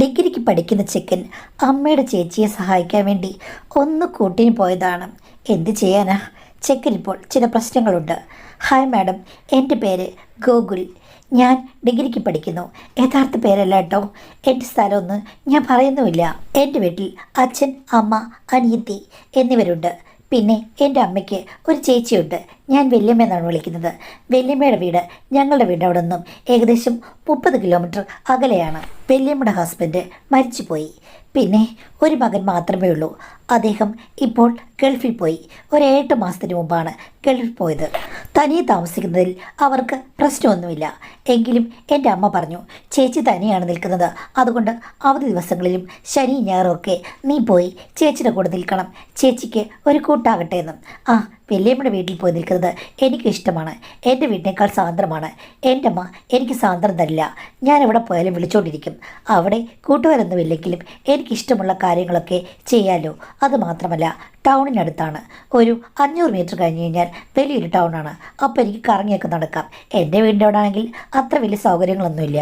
ഡിഗ്രിക്ക് പഠിക്കുന്ന ചെക്കൻ അമ്മയുടെ ചേച്ചിയെ സഹായിക്കാൻ വേണ്ടി ഒന്ന് കൂട്ടിന് പോയതാണ്. എന്ത് ചെയ്യാനാ, ചെക്കനിപ്പോൾ ചില പ്രശ്നങ്ങളുണ്ട്. ഹായ് മാഡം, എൻ്റെ പേര് ഗോകുൽ. ഞാൻ ഡിഗ്രിക്ക് പഠിക്കുന്നു. യഥാർത്ഥ പേരല്ല കേട്ടോ. എൻ്റെ സ്ഥലമൊന്നും ഞാൻ പറയുന്നുമില്ല. എൻ്റെ വീട്ടിൽ അച്ഛൻ, അമ്മ, അനിയത്തി എന്നിവരുണ്ട്. പിന്നെ എൻ്റെ അമ്മയ്ക്ക് ഒരു ചേച്ചിയുണ്ട്. ഞാൻ വല്യമ്മ എന്നാണ് വിളിക്കുന്നത്. വല്യമ്മയുടെ വീട് ഞങ്ങളുടെ വീട് അവിടെ നിന്നും ഏകദേശം 30 കിലോമീറ്റർ അകലെയാണ്. വല്യമ്മയുടെ ഹസ്ബൻഡ് മരിച്ചുപോയി. പിന്നെ ഒരു മകൻ മാത്രമേ ഉള്ളൂ. അദ്ദേഹം ഇപ്പോൾ ഗൾഫിൽ പോയി. ഒരു 8 മാസത്തിന് മുമ്പാണ് ഗൾഫിൽ പോയത്. തനിയെ താമസിക്കുന്നതിൽ അവർക്ക് പ്രശ്നമൊന്നുമില്ല. എങ്കിലും എൻ്റെ അമ്മ പറഞ്ഞു, ചേച്ചി തനിയാണ് നിൽക്കുന്നത്, അതുകൊണ്ട് അവധി ദിവസങ്ങളിലും ശനി ഞായറുമൊക്കെ നീ പോയി ചേച്ചിയുടെ കൂടെ നിൽക്കണം, ചേച്ചിക്ക് ഒരു കൂട്ടാകട്ടെ എന്നും. വല്യമ്മയുടെ വീട്ടിൽ പോയി നിൽക്കുന്നത് എനിക്കിഷ്ടമാണ്. എൻ്റെ വീട്ടിനേക്കാൾ സാന്ദ്രമാണ്. എൻ്റെ അമ്മ എനിക്ക് സാന്ദ്രം തരില്ല. ഞാൻ എവിടെ പോയാലും വിളിച്ചുകൊണ്ടിരിക്കും. അവിടെ കൂട്ടുകാരൊന്നുമില്ലെങ്കിലും എനിക്കിഷ്ടമുള്ള കാര്യങ്ങളൊക്കെ ചെയ്യാമല്ലോ. അതുമാത്രമല്ല, ടൗണിനടുത്താണ്. ഒരു 500 മീറ്റർ കഴിഞ്ഞ് കഴിഞ്ഞാൽ വലിയൊരു ടൗണാണ്. അപ്പോൾ എനിക്ക് കറങ്ങിയൊക്കെ നടക്കാം. എൻ്റെ വീടിൻ്റെ അവിടെ ആണെങ്കിൽ അത്ര വലിയ സൗകര്യങ്ങളൊന്നുമില്ല.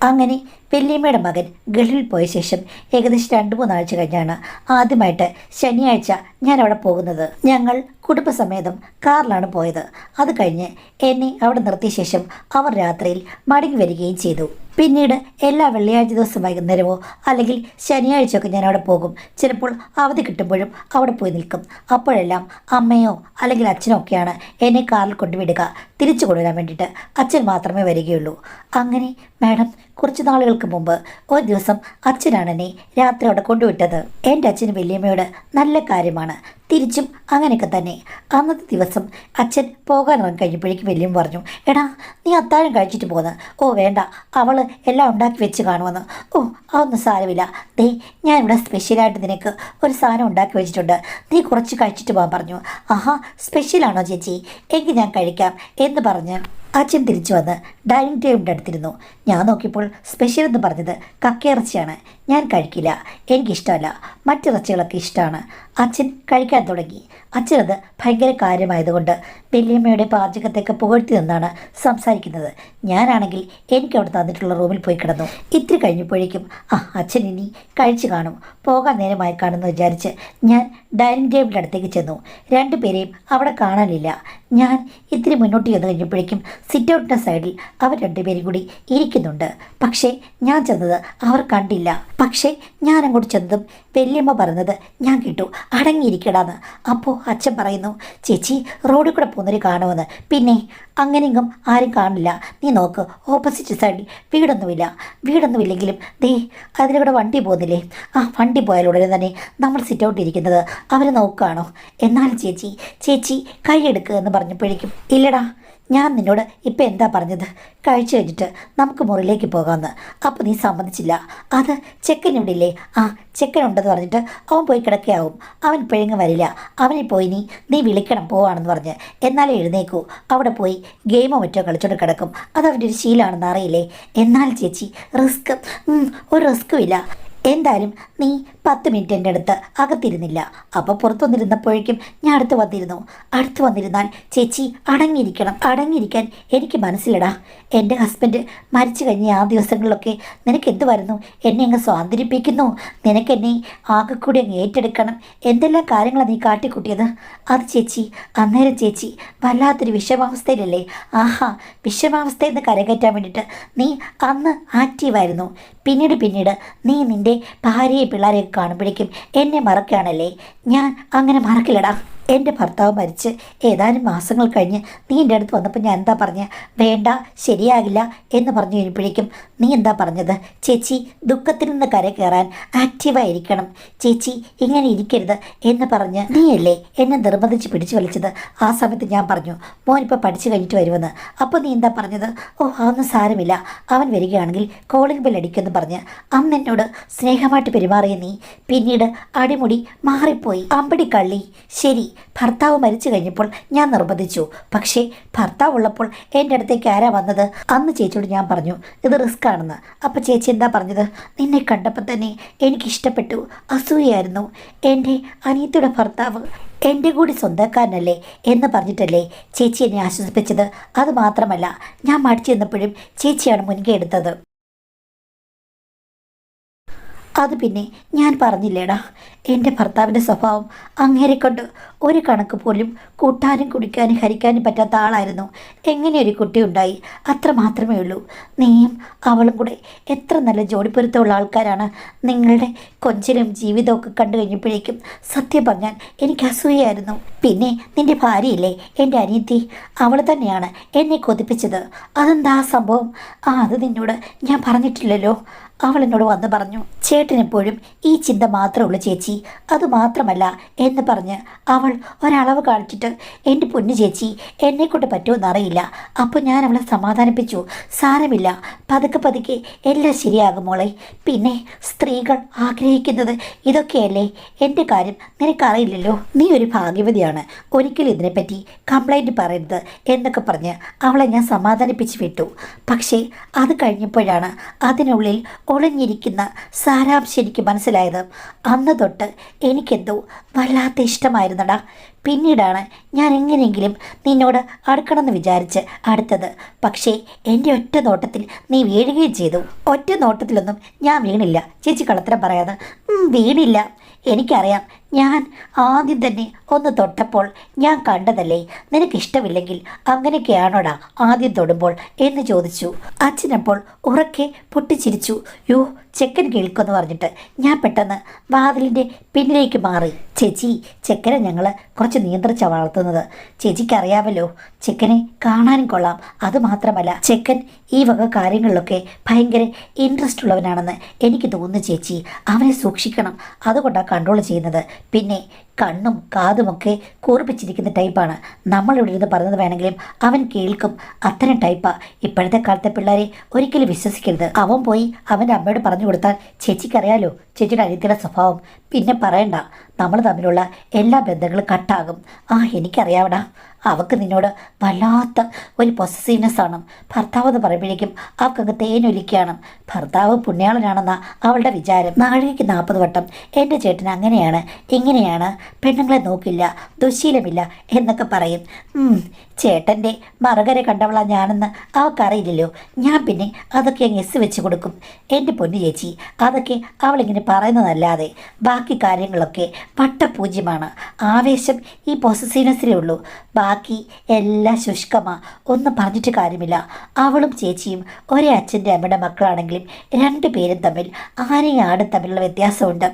അങ്ങനെ വല്യമ്മയുടെ മകൻ ഗൾഫിൽ പോയ ശേഷം ഏകദേശം 2-3 ആഴ്ച കഴിഞ്ഞാണ് ആദ്യമായിട്ട് ശനിയാഴ്ച ഞാൻ അവിടെ പോകുന്നത്. ഞങ്ങൾ കുടുംബസമേതം കാറിലാണ് പോയത്. അത് കഴിഞ്ഞ് എന്നെ അവിടെ നിർത്തിയ ശേഷം അവർ രാത്രിയിൽ മടങ്ങി വരികയും ചെയ്തു. പിന്നീട് എല്ലാ വെള്ളിയാഴ്ച ദിവസം വൈകുന്നേരമോ അല്ലെങ്കിൽ ശനിയാഴ്ചയൊക്കെ ഞാൻ അവിടെ പോകും. ചിലപ്പോൾ അവധി കിട്ടുമ്പോഴും അവിടെ പോയി നിൽക്കും. അപ്പോഴെല്ലാം അമ്മയോ അല്ലെങ്കിൽ അച്ഛനോ ഒക്കെയാണ് എന്നെ കാറിൽ കൊണ്ടുവിടുക. തിരിച്ചു കൊണ്ടുവരാൻ വേണ്ടിയിട്ട് അച്ഛൻ മാത്രമേ വരികയുള്ളൂ. അങ്ങനെ മാഡം, കുറച്ച് നാളുകൾക്ക് മുമ്പ് ഒരു ദിവസം അച്ഛനാണ് എന്നെ രാത്രി അവിടെ കൊണ്ടുവിട്ടത്. എൻ്റെ അച്ഛന് വല്യമ്മയോട് നല്ല കാര്യമാണ്. തിരിച്ചും അങ്ങനെയൊക്കെ തന്നെ. അന്നത്തെ ദിവസം അച്ഛൻ പോകാനിറങ്ങി കഴിഞ്ഞപ്പോഴേക്കും വല്യമ്മ പറഞ്ഞു, എടാ നീ അത്താഴം കഴിച്ചിട്ട് പോന്ന്. ഓ വേണ്ട, അവൾ എല്ലാം ഉണ്ടാക്കി വെച്ച് കാണുമെന്ന്. ഓ അതൊന്നും സാരമില്ല, ദേ ഞാനിവിടെ സ്പെഷ്യലായിട്ട് നിനക്ക് ഒരു സാധനം ഉണ്ടാക്കി വെച്ചിട്ടുണ്ട്, നീ കുറച്ച് കഴിച്ചിട്ട് പോകാൻ പറഞ്ഞു. ആഹാ, സ്പെഷ്യലാണോ ചേച്ചി, എങ്കിൽ ഞാൻ കഴിക്കാം എന്ന് പറഞ്ഞ് അച്ഛൻ തിരിച്ചു വന്ന് ഡൈനിങ് ടേബിളിൻ്റെ അടുത്തിരുന്നു. ഞാൻ നോക്കിയപ്പോൾ സ്പെഷ്യൽ എന്ന് പറഞ്ഞത് കക്കയിറച്ചിയാണ്. ഞാൻ കഴിക്കില്ല, എനിക്കിഷ്ടമല്ല. മറ്റിറച്ചികളൊക്കെ ഇഷ്ടമാണ്. അച്ഛൻ കഴിക്കാൻ തുടങ്ങി. അച്ഛനത് ഭയങ്കര കാര്യമായതുകൊണ്ട് വല്യമ്മയുടെ പാചകത്തെയൊക്കെ പുകഴ്ത്തി നിന്നാണ് സംസാരിക്കുന്നത്. ഞാനാണെങ്കിൽ എനിക്ക് അവിടെ തന്നിട്ടുള്ള റൂമിൽ പോയി കിടന്നു. ഇത്തിരി കഴിഞ്ഞപ്പോഴേക്കും അച്ഛൻ ഇനി കഴിച്ചു കാണും, പോകാൻ നേരമായി കാണുമെന്ന് വിചാരിച്ച് ഞാൻ ഡൈനിങ് ടേബിളിൻ്റെ അടുത്തേക്ക് ചെന്നു. 2 പേരെയും അവിടെ കാണാനില്ല. ഞാൻ ഇത്തിരി മുന്നോട്ട് ചെന്ന് കഴിഞ്ഞപ്പോഴേക്കും സിറ്റ് ഔട്ടിൻ്റെ സൈഡിൽ അവർ 2 പേരും കൂടി ഇരിക്കുന്നുണ്ട്. പക്ഷേ ഞാൻ ചെന്നത് അവർ കണ്ടില്ല. പക്ഷേ ഞാൻ അങ്ങോട്ട് ചെന്നതും വല്യമ്മ പറയുന്നത് ഞാൻ കേട്ടു, അടങ്ങിയിരിക്കടാന്ന്. അപ്പോൾ അച്ഛൻ പറയുന്നു, ചേച്ചി റോഡിൽ കൂടെ പോകുന്നവർ കാണുമെന്ന്. പിന്നെ അങ്ങനെയെങ്കും ആരും കാണില്ല, നീ നോക്ക്, ഓപ്പോസിറ്റ് സൈഡിൽ വീടൊന്നുമില്ലെങ്കിലും ദേ അതിലൂടെ വണ്ടി പോകുന്നില്ലേ, വണ്ടി പോയാലുടനെ തന്നെ നമ്മൾ സിറ്റ് ഔട്ട് ഇരിക്കുന്നത് അവർ നോക്കുകയാണോ? എന്നാൽ ചേച്ചി കൈയെടുക്കുക എന്ന് പറഞ്ഞപ്പോഴേക്കും, ഇല്ലടാ, ഞാൻ നിന്നോട് ഇപ്പം എന്താ പറഞ്ഞത്, കഴിച്ചു കഴിഞ്ഞിട്ട് നമുക്ക് മുറിയിലേക്ക് പോകാമെന്ന്. അപ്പോൾ നീ സമ്മതിച്ചില്ല. അത് ചെക്കൻ ഇവിടെ ഇല്ലേ, ചെക്കനുണ്ടെന്ന് പറഞ്ഞിട്ട് അവൻ പോയി കിടക്കുകയാവും. അവൻ ഇപ്പോഴെങ്ങും വരില്ല. അവനെ പോയി നീ വിളിക്കണം പോവാണെന്ന് പറഞ്ഞ്. എന്നാലേ എഴുന്നേക്കൂ. അവിടെ പോയി ഗെയിമോ മറ്റോ കളിച്ചോണ്ട് കിടക്കും. അതവൻ്റെ ഒരു ശീലമാണെന്ന് അറിയില്ലേ. എന്നാൽ ചേച്ചി ഒരു റിസ്ക്കും ഇല്ല. എന്തായാലും നീ 10 മിനിറ്റ് എൻ്റെ അടുത്ത് അകത്തിരുന്നില്ല. അപ്പോൾ പുറത്തു വന്നിരുന്നപ്പോഴേക്കും ഞാൻ അടുത്ത് വന്നിരുന്നാൽ ചേച്ചി അടങ്ങിയിരിക്കാൻ എനിക്ക് മനസ്സിലടാ. എൻ്റെ ഹസ്ബൻഡ് മരിച്ചു കഴിഞ്ഞ ആ ദിവസങ്ങളിലൊക്കെ നിനക്ക് എന്ത് വരുന്നു, എന്നെ അങ്ങ് സ്വാതന്ത്ര്യപ്പിക്കുന്നു. നിനക്കെന്നെ ആകെക്കൂടി അങ്ങ് ഏറ്റെടുക്കണം. എന്തെല്ലാം കാര്യങ്ങളാണ് നീ കാട്ടിക്കൂട്ടിയത്. അത് ചേച്ചി, അന്നേരം ചേച്ചി വല്ലാത്തൊരു വിഷമാവസ്ഥയിലല്ലേ. വിഷമാവസ്ഥയിൽ നിന്ന് കരകയറ്റാൻ വേണ്ടിയിട്ട് നീ അന്ന് ആക്റ്റീവായിരുന്നു. പിന്നീട് നീ നിൻ്റെ ഭാര്യയെ പിള്ളേരെയൊക്കെ കാണുമ്പോഴേക്കും എന്നെ മറക്കുകയാണല്ലേ. ഞാൻ അങ്ങനെ മറക്കില്ലടാ. എൻ്റെ ഭർത്താവ് മരിച്ച് ഏതാനും മാസങ്ങൾ കഴിഞ്ഞ് നീ എൻ്റെ അടുത്ത് വന്നപ്പോൾ ഞാൻ എന്താ പറഞ്ഞ, വേണ്ട ശരിയാകില്ല എന്ന് പറഞ്ഞു കഴിഞ്ഞപ്പോഴേക്കും നീ എന്താ പറഞ്ഞത്, ചേച്ചി ദുഃഖത്തിൽ നിന്ന് കര കയറാൻ ആക്റ്റീവായിരിക്കണം, ചേച്ചി ഇങ്ങനെ ഇരിക്കരുത് എന്ന് പറഞ്ഞ് നീയല്ലേ എന്നെ നിർബന്ധിച്ച് പിടിച്ചു വലിച്ചത്. ആ സമയത്ത് ഞാൻ പറഞ്ഞു, മോനിപ്പോൾ പഠിച്ചു കഴിഞ്ഞിട്ട് വരുമെന്ന്. അപ്പോൾ നീ എന്താ പറഞ്ഞത്, അതൊന്നും സാരമില്ല, അവൻ വരികയാണെങ്കിൽ കോളിംഗ് ബെൽ അടിക്കുമെന്ന് പറഞ്ഞ് അന്ന് എന്നോട് സ്നേഹമായിട്ട് പെരുമാറിയ നീ പിന്നീട് അടിമുടി മാറിപ്പോയി. അമ്പടി കള്ളി. ശരി, ഭർത്താവ് മരിച്ചു കഴിഞ്ഞപ്പോൾ ഞാൻ നിർബന്ധിച്ചു. പക്ഷേ ഭർത്താവ് ഉള്ളപ്പോൾ എൻ്റെ അടുത്തേക്ക് ആരാ വന്നത്? അന്ന് ചേച്ചിയോട് ഞാൻ പറഞ്ഞു ഇത് റിസ്ക് ആണെന്ന്. അപ്പം ചേച്ചി എന്താ പറഞ്ഞത്, നിന്നെ കണ്ടപ്പോൾ തന്നെ എനിക്കിഷ്ടപ്പെട്ടു, അസൂയായിരുന്നു. എൻ്റെ അനിയത്തിയുടെ ഭർത്താവ് എൻ്റെ കൂടി സ്വന്തക്കാരനല്ലേ എന്ന് പറഞ്ഞിട്ടല്ലേ ചേച്ചി എന്നെ ആശ്വസിപ്പിച്ചത്. അതുമാത്രമല്ല, ഞാൻ മടിച്ചു നിന്നപ്പോഴും ചേച്ചിയാണ് മുൻകൈ എടുത്തത്. അത് പിന്നെ ഞാൻ പറഞ്ഞില്ലേടാ, എൻ്റെ ഭർത്താവിൻ്റെ സ്വഭാവം അങ്ങേരെക്കൊണ്ട് ഒരു കണക്ക് പോലും കൂട്ടാനും കുടിക്കാനും ഹരിക്കാനും പറ്റാത്ത ആളായിരുന്നു. എങ്ങനെ ഒരു കുട്ടി ഉണ്ടായി, അത്ര മാത്രമേ ഉള്ളൂ. നീയും അവളും കൂടെ എത്ര നല്ല ജോഡിപ്പൊരുത്തമുള്ള ആൾക്കാരാണ്. നിങ്ങളുടെ കൊഞ്ചലും ജീവിതമൊക്കെ കണ്ടു കഴിഞ്ഞപ്പോഴേക്കും സത്യം പറഞ്ഞാൽ എനിക്ക് അസൂയായിരുന്നു. പിന്നെ നിൻ്റെ ഭാര്യയില്ലേ, എൻ്റെ അനിയത്തി, അവൾ തന്നെയാണ് എന്നെ കൊതിപ്പിച്ചത്. അതെന്താ സംഭവം? അത് നിന്നോട് ഞാൻ പറഞ്ഞിട്ടില്ലല്ലോ. അവൾ എന്നോട് വന്ന് പറഞ്ഞു, ചേട്ടനെപ്പോഴും ഈ ചിന്ത മാത്രമേ ഉള്ളൂ ചേച്ചി, അതുമാത്രമല്ല എന്ന് പറഞ്ഞ് അവൾ ഒരളവ് കാണിച്ചിട്ട്, എൻ്റെ പൊന്നു ചേച്ചി എന്നെക്കൊണ്ട് പറ്റുമെന്നറിയില്ല. അപ്പോൾ ഞാൻ അവളെ സമാധാനിപ്പിച്ചു. സാരമില്ല, പതുക്കെ പതുക്കെ എല്ലാം ശരിയാകും മോളെ. പിന്നെ സ്ത്രീകൾ ആഗ്രഹിക്കുന്നത് ഇതൊക്കെയല്ലേ. എൻ്റെ കാര്യം നിനക്കറിയില്ലല്ലോ. നീ ഒരു ഭാഗ്യവതിയാണ്, ഒരിക്കലും ഇതിനെപ്പറ്റി കംപ്ലൈൻറ്റ് പറയരുത് എന്നൊക്കെ പറഞ്ഞ് അവളെ ഞാൻ സമാധാനിപ്പിച്ച് വിട്ടു. പക്ഷേ അത് കഴിഞ്ഞപ്പോഴാണ് അതിനുള്ളിൽ ഒളിഞ്ഞിരിക്കുന്ന സാരാംശം എനിക്ക് മനസ്സിലായത്. അന്ന് തൊട്ട് എനിക്കെന്തോ വല്ലാത്ത ഇഷ്ടമായിരുന്നടാ. പിന്നീടാണ് ഞാൻ എങ്ങനെയെങ്കിലും നിന്നോട് അടുക്കണമെന്ന് വിചാരിച്ച് അടുത്തത്. പക്ഷേ എൻ്റെ ഒറ്റ നോട്ടത്തിൽ നീ വീഴുകയും ചെയ്തു. ഒറ്റ നോട്ടത്തിലൊന്നും ഞാൻ വീണില്ല ചേച്ചി, കളത്തരം പറയാതെ. വീണില്ല, എനിക്കറിയാം. ഞാൻ ആദ്യം തന്നെ ഒന്ന് തൊട്ടപ്പോൾ ഞാൻ കണ്ടതല്ലേ. നിനക്കിഷ്ടമില്ലെങ്കിൽ അങ്ങനെയൊക്കെയാണോടാ ആദ്യം തൊടുമ്പോൾ എന്ന് ചോദിച്ചു. അച്ഛനപ്പോൾ ഉറക്കെ പൊട്ടിച്ചിരിച്ചു. യോ, ചെക്കൻ കേൾക്കുമെന്ന് പറഞ്ഞിട്ട് ഞാൻ പെട്ടെന്ന് വാതിലിൻ്റെ പിന്നിലേക്ക് മാറി. ചേച്ചി, ചെക്കനെ ഞങ്ങൾ കുറച്ച് നിയന്ത്രിച്ചാണ് വളർത്തുന്നത്. ചേച്ചിക്കറിയാമല്ലോ, ചെക്കനെ കാണാനും കൊള്ളാം. അതുമാത്രമല്ല ചെക്കൻ ഈ വക കാര്യങ്ങളിലൊക്കെ ഭയങ്കര ഇൻട്രസ്റ്റ് ഉള്ളവനാണെന്ന് എനിക്ക് തോന്നുന്നു ചേച്ചി. അവനെ സൂക്ഷിക്കണം, അതുകൊണ്ടാണ് കൺട്രോൾ ചെയ്യുന്നത്. പിന്നെ കണ്ണും കാതുമൊക്കെ കൂർപ്പിച്ചിരിക്കുന്ന ടൈപ്പാണ്. നമ്മളിവിടെ ഇരുന്ന് പറഞ്ഞത് വേണമെങ്കിലും അവൻ കേൾക്കും. അത്തരം ടൈപ്പാണ്. ഇപ്പോഴത്തെ കാലത്തെ പിള്ളേരെ ഒരിക്കലും വിശ്വസിക്കരുത്. അവൻ പോയി അവൻ്റെ അമ്മയോട് പറഞ്ഞു കൊടുത്താൽ ചേച്ചിക്കറിയാലോ ചേച്ചിയുടെ അനിയത്തിയുടെ സ്വഭാവം. പിന്നെ പറയണ്ട, നമ്മൾ തമ്മിലുള്ള എല്ലാ ബന്ധങ്ങളും കട്ടാകും. എനിക്കറിയാവടാ, അവൾക്ക് നിന്നോട് വല്ലാത്ത ഒരു പൊസസീവ്നെസ് ആണ്. ഭർത്താവ് എന്ന് പറയുമ്പോഴേക്കും അവൾക്കങ്ങ് തേനൊലിക്കുകയാണ്. ഭർത്താവ് പുണ്യാളനാണെന്ന അവളുടെ വിചാരം. നാഴികയ്ക്ക് 40 വട്ടം എൻ്റെ ചേട്ടൻ അങ്ങനെയാണ് ഇങ്ങനെയാണ്, പെണ്ണുങ്ങളെ നോക്കില്ല, ദുശീലമില്ല എന്നൊക്കെ പറയും. ചേട്ടൻ്റെ മറുകരെ കണ്ടവളാ ഞാനെന്ന് അവൾക്കറിയില്ലല്ലോ. ഞാൻ പിന്നെ അതൊക്കെ അങ്ങ് എസ് വെച്ച് കൊടുക്കും. എൻ്റെ പൊന്നു ചേച്ചി, അതൊക്കെ അവളിങ്ങനെ പറയുന്നതല്ലാതെ ബാക്കി കാര്യങ്ങളൊക്കെ വട്ടപൂജ്യമാണ്. ആവേശം ഈ പൊസസീവ്നെസ്സിലേ ഉള്ളൂ. ബാക്കി എല്ലാം ശുഷ്കമാണ്. ഒന്നും പറഞ്ഞിട്ട് കാര്യമില്ല. അവളും ചേച്ചിയും ഒരേ അച്ഛൻ്റെ അമ്മയുടെ മക്കളാണെങ്കിലും രണ്ടുപേരും തമ്മിൽ ആനയും ആടും തമ്മിലുള്ള വ്യത്യാസമുണ്ട്.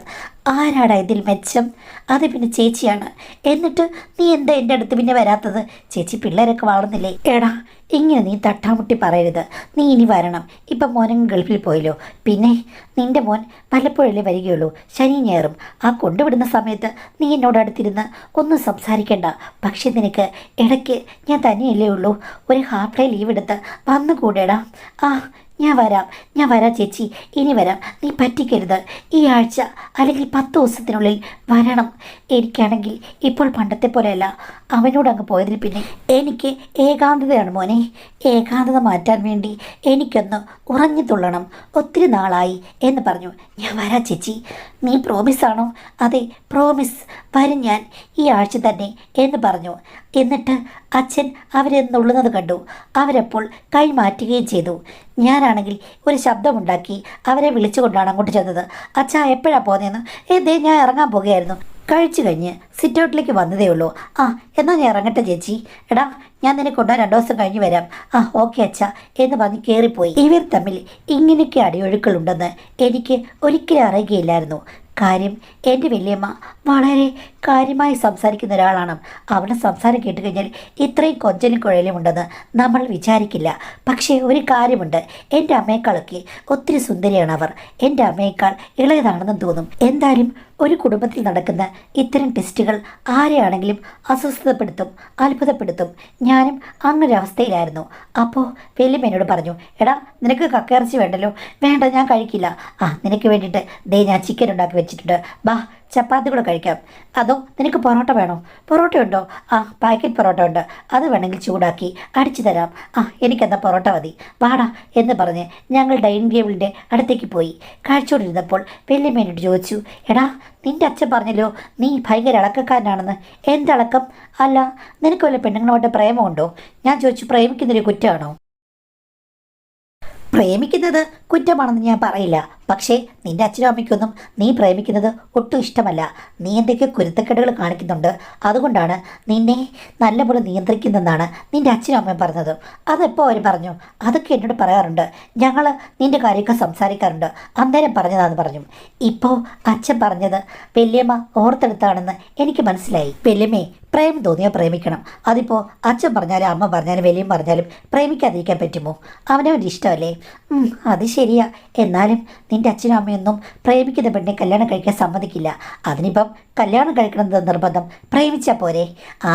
ആരാടാ ഇതിൽ മെച്ചം? അത് പിന്നെ ചേച്ചിയാണ്. എന്നിട്ട് നീ എന്താ എൻ്റെ അടുത്ത് പിന്നെ വരാത്തത്? ചേച്ചി പിള്ളേരൊക്കെ വളർന്നില്ലേ? എടാ, ഇങ്ങനെ നീ തട്ടാമുട്ടി പറയരുത്. നീ ഇനി വരണം. ഇപ്പം മോനും ഗൾഫിൽ പോയല്ലോ. പിന്നെ നിൻ്റെ മോൻ വല്ലപ്പോഴല്ലേ വരികയുള്ളൂ, ശനി ഞായറും. ആ കൊണ്ടുവിടുന്ന സമയത്ത് നീ എന്നോട് അടുത്തിരുന്ന് ഒന്നും സംസാരിക്കണ്ട. പക്ഷെ നിനക്ക് ഇടയ്ക്ക് ഞാൻ തന്നെയല്ലേ ഉള്ളൂ. ഒരു ഹാഫ് ഡേ ലീവ് എടുത്ത് വന്നുകൂടെടാ. ഞാൻ വരാം ചേച്ചി, ഇനി വരാം. നീ പറ്റിക്കരുത്. ഈ ആഴ്ച അല്ലെങ്കിൽ 10 ദിവസത്തിനുള്ളിൽ വരണം. എനിക്കാണെങ്കിൽ ഇപ്പോൾ പണ്ടത്തെ പോലെയല്ല. അവനോട് അങ്ങ് പോയതിൽ പിന്നെ എനിക്ക് ഏകാന്തതയാണ് മോനെ. ഏകാന്തത മാറ്റാൻ വേണ്ടി എനിക്കൊന്ന് ഉറഞ്ഞു തുള്ളണം. ഒത്തിരി നാളായി എന്ന് പറഞ്ഞു. ഞാൻ വരാം ചേച്ചി. നീ പ്രോമിസാണോ? അതെ, പ്രോമിസ്. വരും ഞാൻ ഈ ആഴ്ച തന്നെ എന്ന് പറഞ്ഞു. എന്നിട്ട് അച്ഛൻ അവരെ നുള്ളുന്നത് കണ്ടു. അവരപ്പോൾ കൈ മാറ്റുകയും ചെയ്തു. ഞാനാണെങ്കിൽ ഒരു ശബ്ദമുണ്ടാക്കി അവരെ വിളിച്ചുകൊണ്ടാണ് അങ്ങോട്ട് ചെന്നത്. അച്ഛാ, എപ്പോഴാണ് പോകുന്നതെന്ന്? ദേ ഞാൻ ഇറങ്ങാൻ പോകുകയായിരുന്നു. കഴിച്ചു കഴിഞ്ഞ് സിറ്റ് ഔട്ടിലേക്ക് വന്നതേ ഉള്ളൂ. എന്നാൽ ഞാൻ ഇറങ്ങട്ടെ ചേച്ചി. എടാ, ഞാൻ നിന്നെ കൊണ്ടുപോകാൻ 2 ദിവസം കഴിഞ്ഞ് വരാം. ഓക്കെ അച്ഛാ എന്ന് പറഞ്ഞ് കയറിപ്പോയി. ഇവർ തമ്മിൽ ഇങ്ങനെയൊക്കെ അടിയൊഴുക്കളുണ്ടെന്ന് എനിക്ക് ഒരിക്കലും അറിയുകയില്ലായിരുന്നു. കാര്യം എൻ്റെ വല്യമ്മ വളരെ കാര്യമായി സംസാരിക്കുന്ന ഒരാളാണ്. അവളുടെ സംസാരം കേട്ട് കഴിഞ്ഞാൽ ഇത്രയും കൊഞ്ചലും കുഴലും ഉണ്ടെന്ന് നമ്മൾ വിചാരിക്കില്ല. പക്ഷേ ഒരു കാര്യമുണ്ട്, എൻ്റെ അമ്മയെക്കാളൊക്കെ ഒത്തിരി സുന്ദരിയാണ് അവർ. എൻ്റെ അമ്മയേക്കാൾ ഇളയതാണെന്നും തോന്നും. എന്തായാലും ഒരു കുടുംബത്തിൽ നടക്കുന്ന ഇത്തരം ടെസ്റ്റുകൾ ആരെയാണെങ്കിലും അസ്വസ്ഥതപ്പെടുത്തും, അത്ഭുതപ്പെടുത്തും. ഞാനും അങ്ങനൊരവസ്ഥയിലായിരുന്നു. അപ്പോൾ വല്യമ്മ പറഞ്ഞു, എടാ നിനക്ക് കക്കയിറച്ചി വേണ്ടല്ലോ? വേണ്ട, ഞാൻ കഴിക്കില്ല. നിനക്ക് വേണ്ടിയിട്ട് ദേ ഞാൻ ചിക്കൻ ഉണ്ടാക്കി വെച്ചിട്ടുണ്ട്, ബാ ചപ്പാത്തി കൂടെ കഴിക്കാം. അതോ നിനക്ക് പൊറോട്ട വേണോ? പൊറോട്ട ഉണ്ടോ? പാക്കറ്റ് പൊറോട്ട ഉണ്ട്, അത് വേണമെങ്കിൽ ചൂടാക്കി അടിച്ചു തരാം. എനിക്കെന്താ പൊറോട്ട മതി, വാടാ എന്ന് പറഞ്ഞ് ഞങ്ങൾ ഡൈനിങ് ടേബിളിൻ്റെ അടുത്തേക്ക് പോയി. കഴിച്ചുകൊണ്ടിരുന്നപ്പോൾ വല്യമ്മേനോട് ചോദിച്ചു, എടാ നിൻ്റെ അച്ഛൻ പറഞ്ഞല്ലോ നീ ഭയങ്കര ഇളക്കക്കാരനാണെന്ന്. എന്തളക്കം? അല്ല, നിനക്ക് വല്ല പെണ്ണുങ്ങളുമായിട്ട് പ്രേമമുണ്ടോ? ഞാൻ ചോദിച്ചു, പ്രേമിക്കുന്നൊരു കുറ്റമാണോ? പ്രേമിക്കുന്നത് കുറ്റമാണെന്ന് ഞാൻ പറയില്ല. പക്ഷേ നിന്റെ അച്ഛനും അമ്മയ്ക്കൊന്നും നീ പ്രേമിക്കുന്നത് ഒട്ടും ഇഷ്ടമല്ല. നീ എന്തൊക്കെ കുരുത്തക്കെടുകൾ കാണിക്കുന്നുണ്ട്, അതുകൊണ്ടാണ് നിന്നെ നല്ലപോലെ നിയന്ത്രിക്കുന്നതെന്നാണ് നിന്റെ അച്ഛനും അമ്മയും പറഞ്ഞത്. അതെപ്പോൾ അവർ പറഞ്ഞു? അതൊക്കെ എന്നോട് പറയാറുണ്ട്. ഞങ്ങൾ നിന്റെ കാര്യമൊക്കെ സംസാരിക്കാറുണ്ട്. അന്നേരം പറഞ്ഞതാണെന്ന് പറഞ്ഞു. ഇപ്പോൾ അച്ഛൻ പറഞ്ഞത് വല്യമ്മ ഓർത്തെടുത്താണെന്ന് എനിക്ക് മനസ്സിലായി. വല്യമ്മേ, പ്രേമം തോന്നിയാൽ പ്രേമിക്കണം. അതിപ്പോൾ അച്ഛൻ പറഞ്ഞാലും അമ്മ പറഞ്ഞാലും വലിയ പറഞ്ഞാലും പ്രേമിക്കാതിരിക്കാൻ പറ്റുമോ? അവനവൻ്റെ ഇഷ്ടമല്ലേ? അത് ശരിയാ. എന്നാലും നിൻ്റെ അച്ഛനും അമ്മയൊന്നും പ്രേമിക്കുന്ന പെണ്ണെ കല്യാണം കഴിക്കാൻ സമ്മതിക്കില്ല. അതിനിപ്പം കല്യാണം കഴിക്കണമെന്ന് നിർബന്ധം, പ്രേമിച്ചാൽ പോരെ?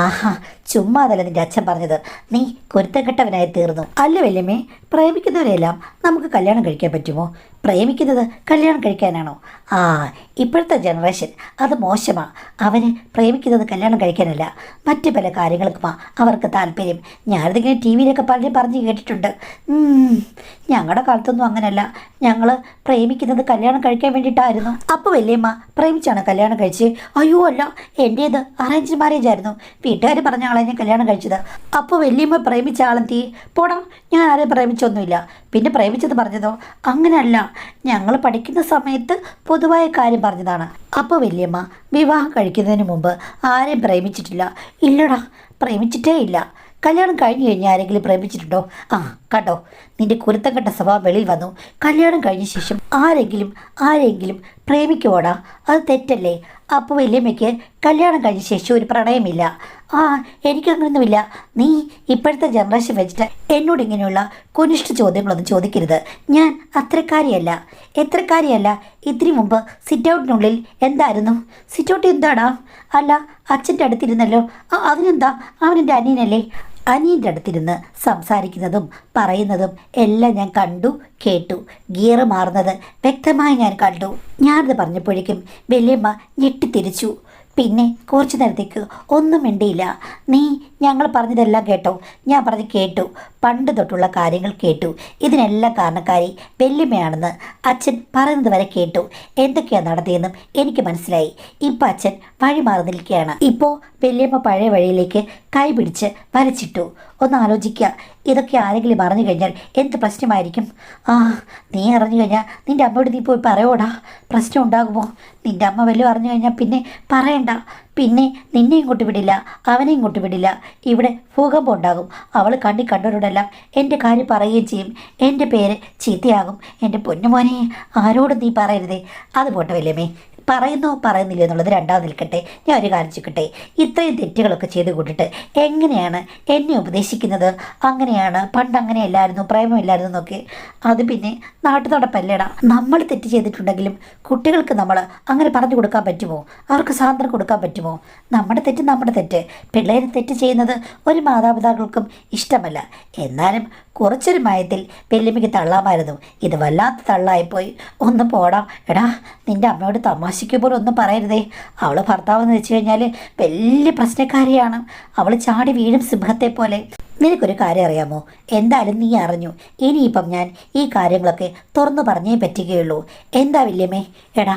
ആഹാ, ചുമ്മാതല്ല നിൻ്റെ അച്ഛൻ പറഞ്ഞത്. നീ കുരുത്തക്കെട്ടവനായി തീർന്നു. അല്ല വല്യമ്മേ, പ്രേമിക്കുന്നവരെല്ലാം നമുക്ക് കല്യാണം കഴിക്കാൻ പറ്റുമോ? പ്രേമിക്കുന്നത് കല്യാണം കഴിക്കാനാണോ? ഇപ്പോഴത്തെ ജനറേഷൻ അത് മോശമാണ്. അവന് പ്രേമിക്കുന്നത് കല്യാണം കഴിക്കാനല്ല, മറ്റു പല കാര്യങ്ങൾക്കുമാണ് അവർക്ക് താല്പര്യം. ഞാനിതിങ്ങനെ ടി വിയിലൊക്കെ പലരും പറഞ്ഞു കേട്ടിട്ടുണ്ട്. ഞങ്ങളുടെ കാലത്തൊന്നും അങ്ങനെയല്ല. ഞങ്ങൾ പ്രേമിക്കുന്നത് കല്യാണം കഴിക്കാൻ വേണ്ടിയിട്ടായിരുന്നു. അപ്പോൾ വല്യമ്മ പ്രേമിച്ചാണ് കല്യാണം കഴിച്ച്? അയ്യോ അല്ല, എൻ്റേത് അറേഞ്ച് മാരേജ് ആയിരുന്നു. വീട്ടുകാർ പറഞ്ഞ ആളെന്നെ കല്യാണം കഴിച്ചത്. അപ്പോൾ വല്യമ്മ പ്രേമിച്ച ആളെന്തി? പോടാ, ഞാൻ ആരെയും പ്രേമിച്ചൊന്നുമില്ല. പിന്നെ പ്രേമിച്ചത് പറഞ്ഞതോ? അങ്ങനെയല്ല, ഞങ്ങൾ പഠിക്കുന്ന സമയത്ത് പൊതുവായ കാര്യം പറഞ്ഞതാണ്. അപ്പോൾ വല്യമ്മ വിവാഹം കഴിക്കുന്നതിന് മുമ്പ് ആരെയും പ്രേമിച്ചിട്ടില്ല? ഇല്ലടാ, പ്രേമിച്ചിട്ടേ ഇല്ല. കല്യാണം കഴിഞ്ഞ് കഴിഞ്ഞാൽ ആരെങ്കിലും പ്രേമിച്ചിട്ടുണ്ടോ? കേട്ടോ, നിന്റെ കുരുത്തക്കെട്ട സ്വഭാവം വെളിയിൽ വന്നു. കല്യാണം കഴിഞ്ഞ ശേഷം ആരെങ്കിലും പ്രേമിക്കുവോടാ? അത് തെറ്റല്ലേ? അപ്പോൾ വല്യമ്മയ്ക്ക് കല്യാണം കഴിഞ്ഞ ശേഷം ഒരു പ്രണയമില്ല? എനിക്കങ്ങനൊന്നുമില്ല. നീ ഇപ്പോഴത്തെ ജനറേഷൻ വെച്ചിട്ട് എന്നോട് ഇങ്ങനെയുള്ള കുനിഷ്ഠ ചോദ്യങ്ങളൊന്നും ചോദിക്കരുത്. ഞാൻ എത്രക്കാരിയല്ല. ഇതിനു മുമ്പ് സിറ്റൗട്ടിനുള്ളിൽ എന്തായിരുന്നു? സിറ്റൗട്ട് എന്താടാ? അല്ല, അച്ഛൻ്റെ അടുത്തിരുന്നല്ലോ. അതിനെന്താ? അവനെൻ്റെ അനിയനല്ലേ? അനിയൻ്റെ അടുത്തിരുന്ന് സംസാരിക്കുന്നതും പറയുന്നതും എല്ലാം ഞാൻ കണ്ടു, കേട്ടു. ഗിയർ മാറുന്നത് വ്യക്തമായി ഞാൻ കണ്ടു. ഞാനത് പറഞ്ഞപ്പോഴേക്കും വല്യമ്മ ഞെട്ടിത്തിരിച്ചു. പിന്നെ കുറച്ച് നേരത്തേക്ക് ഒന്നും മിണ്ടിയില്ല. നീ ഞങ്ങൾ പറഞ്ഞതെല്ലാം കേട്ടോ? ഞാൻ പറഞ്ഞ് കേട്ടു. പണ്ട് തൊട്ടുള്ള കാര്യങ്ങൾ കേട്ടു. ഇതിനെല്ലാം കാരണക്കാരി വല്യമ്മയാണെന്ന് അച്ഛൻ പറയുന്നത് വരെ കേട്ടു. എന്തൊക്കെയാണ് നടത്തിയെന്നും എനിക്ക് മനസ്സിലായി. ഇപ്പം അച്ഛൻ വഴി മാറി നിൽക്കുകയാണ്. ഇപ്പോൾ വല്യമ്മ പഴയ വഴിയിലേക്ക് കൈ പിടിച്ച് വലിച്ചിട്ടു. ഒന്ന് ആലോചിക്കുക, ഇതൊക്കെ ആരെങ്കിലും അറിഞ്ഞു കഴിഞ്ഞാൽ എന്ത് പ്രശ്നമായിരിക്കും? നീ അറിഞ്ഞു കഴിഞ്ഞാൽ നിൻ്റെ അമ്മയോട് നീ പോയി പറയോടാ? പ്രശ്നം ഉണ്ടാകുമോ? നിൻ്റെ അമ്മ വല്ലതും അറിഞ്ഞു കഴിഞ്ഞാൽ പിന്നെ പറയണ്ട. പിന്നെ നിന്നെ ഇങ്ങോട്ട് വിടില്ല, അവനെ ഇങ്ങോട്ട് വിടില്ല. ഇവിടെ ഭൂകമ്പം ഉണ്ടാകും. അവൾ കണ്ടവരോടെല്ലാം എൻ്റെ കാര്യം പറയുകയും ചെയ്യും. എൻ്റെ പേര് ചീത്തയാകും. എൻ്റെ പൊന്നുമോനെ, ആരോടും നീ പറയരുതേ. അത് പോട്ടെ വല്യമ്മേ, പറയുന്നില്ല എന്നുള്ളത് രണ്ടാമത് നിൽക്കട്ടെ. ഞാൻ ഒരു കാര്യം ചോദിക്കട്ടെ, ഇത്രയും തെറ്റുകളൊക്കെ ചെയ്ത് കൂട്ടിട്ട് എങ്ങനെയാണ് എന്നെ ഉപദേശിക്കുന്നത്? അങ്ങനെയാണ്, പണ്ട് അങ്ങനെയല്ലായിരുന്നു, പ്രേമമില്ലായിരുന്നു എന്നൊക്കെ. അത് പിന്നെ നാട്ടു നടപ്പല്ലേടാ. നമ്മൾ തെറ്റ് ചെയ്തിട്ടുണ്ടെങ്കിലും കുട്ടികൾക്ക് നമ്മൾ അങ്ങനെ പറഞ്ഞു കൊടുക്കാൻ പറ്റുമോ? അവർക്ക് സ്വാതന്ത്ര്യം കൊടുക്കാൻ പറ്റുമോ? നമ്മുടെ തെറ്റ്. പിള്ളേര് തെറ്റ് ചെയ്യുന്നത് ഒരു മാതാപിതാക്കൾക്കും ഇഷ്ടമല്ല. എന്നാലും കുറച്ചൊരു മയത്തിൽ വല്യമ്മയ്ക്ക് തള്ളാമായിരുന്നു. ഇത് വല്ലാത്ത തള്ളായിപ്പോയി. ഒന്ന് പോടാ. എടാ, നിൻ്റെ അമ്മയോട് തമാശയ്ക്ക് പോലും ഒന്നും പറയരുതേ. അവൾ ഭർത്താവെന്ന് വെച്ച് കഴിഞ്ഞാൽ വലിയ പ്രശ്നക്കാരിയാണ്. അവൾ ചാടി വീഴും സിംഹത്തെ പോലെ. നിനക്കൊരു കാര്യം അറിയാമോ? എന്തായാലും നീ അറിഞ്ഞു. ഇനിയിപ്പം ഞാൻ ഈ കാര്യങ്ങളൊക്കെ തുറന്നു പറഞ്ഞേ പറ്റുകയുള്ളൂ. എന്താ വല്യമ്മേ? എടാ,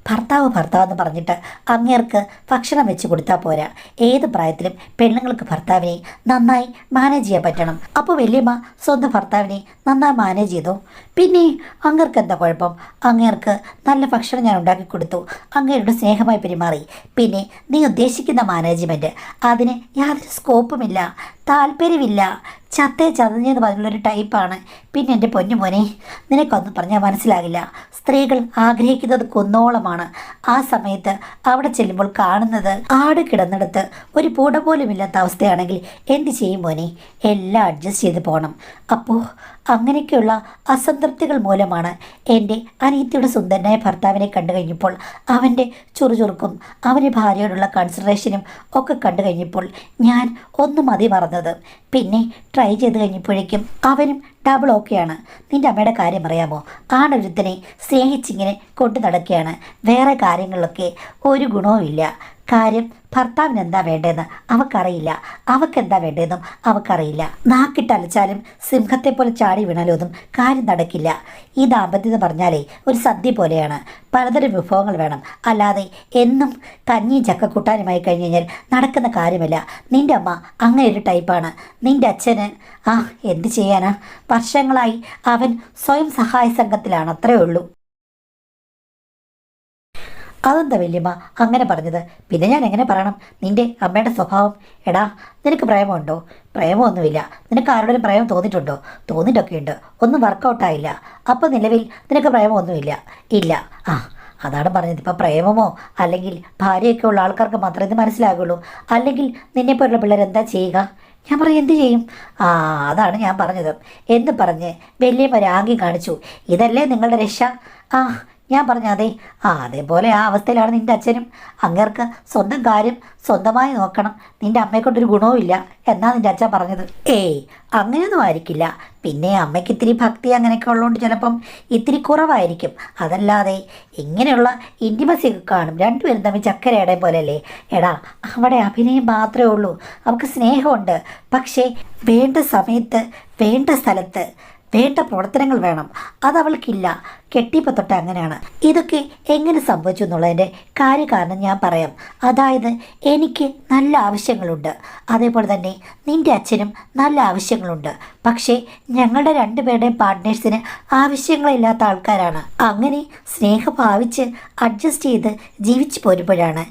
ഭർത്താവ് എന്ന് പറഞ്ഞിട്ട് അങ്ങേർക്ക് ഭക്ഷണം വെച്ച് കൊടുത്താൽ പോരാ. ഏത് പ്രായത്തിലും പെണ്ണുങ്ങൾക്ക് ഭർത്താവിനെ നന്നായി മാനേജ് ചെയ്യാൻ പറ്റണം. അപ്പോൾ വല്യമ്മ സ്വന്തം ഭർത്താവിനെ നന്നായി മാനേജ് ചെയ്തോ? പിന്നെ അങ്ങേർക്ക് എന്താ കുഴപ്പം? അങ്ങേർക്ക് നല്ല ഭക്ഷണം ഞാൻ ഉണ്ടാക്കി കൊടുത്തു. അങ്ങേരുടെ സ്നേഹമായി പെരുമാറി. പിന്നെ നീ ഉദ്ദേശിക്കുന്ന മാനേജ്മെൻറ്റ്, അതിന് യാതൊരു സ്കോപ്പുമില്ല, താല്പര്യമില്ല. ചതഞ്ഞെന്ന് പറഞ്ഞുള്ളൊരു ടൈപ്പാണ്. പിന്നെ എൻ്റെ പൊന്നുമോനെ, നിനക്കൊന്നും പറഞ്ഞാൽ മനസ്സിലാകില്ല. സ്ത്രീകൾ ആഗ്രഹിക്കുന്നത് കുന്നോളമാണ്. ആ സമയത്ത് അവിടെ ചെല്ലുമ്പോൾ കാണുന്നത് ആട് കിടന്നിടത്ത് ഒരു പൂട പോലും ഇല്ലാത്ത അവസ്ഥയാണെങ്കിൽ എന്ത് ചെയ്യും മോനെ? എല്ലാം അഡ്ജസ്റ്റ് ചെയ്ത് പോകണം. അപ്പോൾ അങ്ങനെയൊക്കെയുള്ള അസംതൃപ്തികൾ മൂലമാണ് എൻ്റെ അനിയത്തിയുടെ സുന്ദരനായ ഭർത്താവിനെ കണ്ടു കഴിഞ്ഞപ്പോൾ അവൻ്റെ ചുറുചുറുക്കും അവൻ്റെ ഭാര്യയോടുള്ള കൺസിഡറേഷനും ഒക്കെ കണ്ടു കഴിഞ്ഞപ്പോൾ ഞാൻ ഒന്ന് മതി മറന്നത്. പിന്നെ ട്രൈ ചെയ്ത് കഴിഞ്ഞപ്പോഴേക്കും അവനും ഡബിൾ ഓക്കെയാണ്. നിൻ്റെ അമ്മയുടെ കാര്യം അറിയാമോ? ആണൊരുത്തനെ സ്നേഹിച്ചിങ്ങനെ കൊണ്ടു നടക്കുകയാണ്. വേറെ കാര്യങ്ങളിലൊക്കെ ഒരു ഗുണവുമില്ല. കാര്യം ഭർത്താവിന് എന്താ വേണ്ടതെന്ന് അവൾക്കറിയില്ല, അവൾക്കെന്താ വേണ്ടതെന്നും അവൾക്കറിയില്ല. നാക്കിട്ടലച്ചാലും സിംഹത്തെ പോലെ ചാടി വീണാലൊന്നും കാര്യം നടക്കില്ല. ഈ ദാമ്പത്യം എന്ന് പറഞ്ഞാലേ ഒരു സദ്യ പോലെയാണ്. പലതരം വിഭവങ്ങൾ വേണം, അല്ലാതെ എന്നും കഞ്ഞിയും ചക്കക്കൂട്ടാനുമായി കഴിഞ്ഞ് കഴിഞ്ഞാൽ നടക്കുന്ന കാര്യമല്ല. നിൻ്റെ അമ്മ അങ്ങനെ ഒരു ടൈപ്പാണ്. നിൻ്റെ അച്ഛന് എന്ത് ചെയ്യാനാ, വർഷങ്ങളായി അവൻ സ്വയം സഹായ സംഘത്തിലാണ്, അത്രേ ഉള്ളൂ. അതെന്താ വല്യമ്മ അങ്ങനെ പറഞ്ഞത്? പിന്നെ ഞാൻ എങ്ങനെ പറയണം? നിൻ്റെ അമ്മയുടെ സ്വഭാവം. എടാ, നിനക്ക് പ്രേമമുണ്ടോ? പ്രേമമൊന്നുമില്ല. നിനക്ക് ആരോടും പ്രേമം തോന്നിയിട്ടുണ്ടോ? തോന്നിയിട്ടൊക്കെയുണ്ട്, ഒന്നും വർക്കൗട്ടായില്ല. അപ്പോൾ നിലവിൽ നിനക്ക് പ്രേമമൊന്നുമില്ല? ഇല്ല. അതാണ് പറഞ്ഞത്. ഇപ്പം പ്രേമമോ അല്ലെങ്കിൽ ഭാര്യയൊക്കെ ഉള്ള ആൾക്കാർക്ക് മാത്രമേ ഇത് മനസ്സിലാകുള്ളൂ. അല്ലെങ്കിൽ നിന്നെപ്പോലുള്ള പിള്ളേർ എന്താ ചെയ്യുക? ഞാൻ പറയും എന്ത് ചെയ്യും? അതാണ് ഞാൻ പറഞ്ഞത് എന്ന് പറഞ്ഞ് വലിയമ്മ രാഗി കാണിച്ചു. ഇതല്ലേ നിങ്ങളുടെ രക്ഷ? ഞാൻ പറഞ്ഞു അതെ. അതേപോലെ ആ അവസ്ഥയിലാണ് നിൻ്റെ അച്ഛനും. അങ്ങേർക്ക് സ്വന്തം കാര്യം സ്വന്തമായി നോക്കണം, നിൻ്റെ അമ്മയെക്കൊണ്ടൊരു ഗുണവുമില്ല എന്നാ നിൻ്റെ അച്ഛൻ പറഞ്ഞത്. അങ്ങനെയൊന്നും ആയിരിക്കില്ല. പിന്നെ അമ്മയ്ക്ക് ഇത്തിരി ഭക്തി അങ്ങനെയൊക്കെ ഉള്ളതുകൊണ്ട് ചിലപ്പം ഇത്തിരി കുറവായിരിക്കും. അതല്ലാതെ ഇങ്ങനെയുള്ള ഇൻറ്റിമസി കാണും. രണ്ടുപേരും തമ്മിൽ ചക്കരയുടെ പോലെയല്ലേ. എടാ, അവിടെ അഭിനയം മാത്രമേ ഉള്ളൂ. അവൾക്ക് സ്നേഹമുണ്ട്. പക്ഷേ വേണ്ട സമയത്ത് വേണ്ട സ്ഥലത്ത് വേണ്ട പ്രവർത്തനങ്ങൾ വേണം. അതവൾക്കില്ല. കെട്ടിയപ്പോൾ തൊട്ട് അങ്ങനെയാണ്. ഇതൊക്കെ എങ്ങനെ സംഭവിച്ചു എന്നുള്ളതിൻ്റെ കാര്യകാരണം ഞാൻ പറയാം. അതായത് എനിക്ക് നല്ല ആവശ്യങ്ങളുണ്ട്, അതേപോലെ തന്നെ നിൻ്റെ അച്ഛനും നല്ല ആവശ്യങ്ങളുണ്ട്. പക്ഷേ ഞങ്ങളുടെ രണ്ടുപേരുടെയും പാർട്ട്നേഴ്സിന് ആവശ്യങ്ങളില്ലാത്ത ആൾക്കാരാണ്. അങ്ങനെ സ്നേഹം ഭാവിച്ച് അഡ്ജസ്റ്റ് ചെയ്ത് ജീവിച്ചു പോരുമ്പോഴാണ്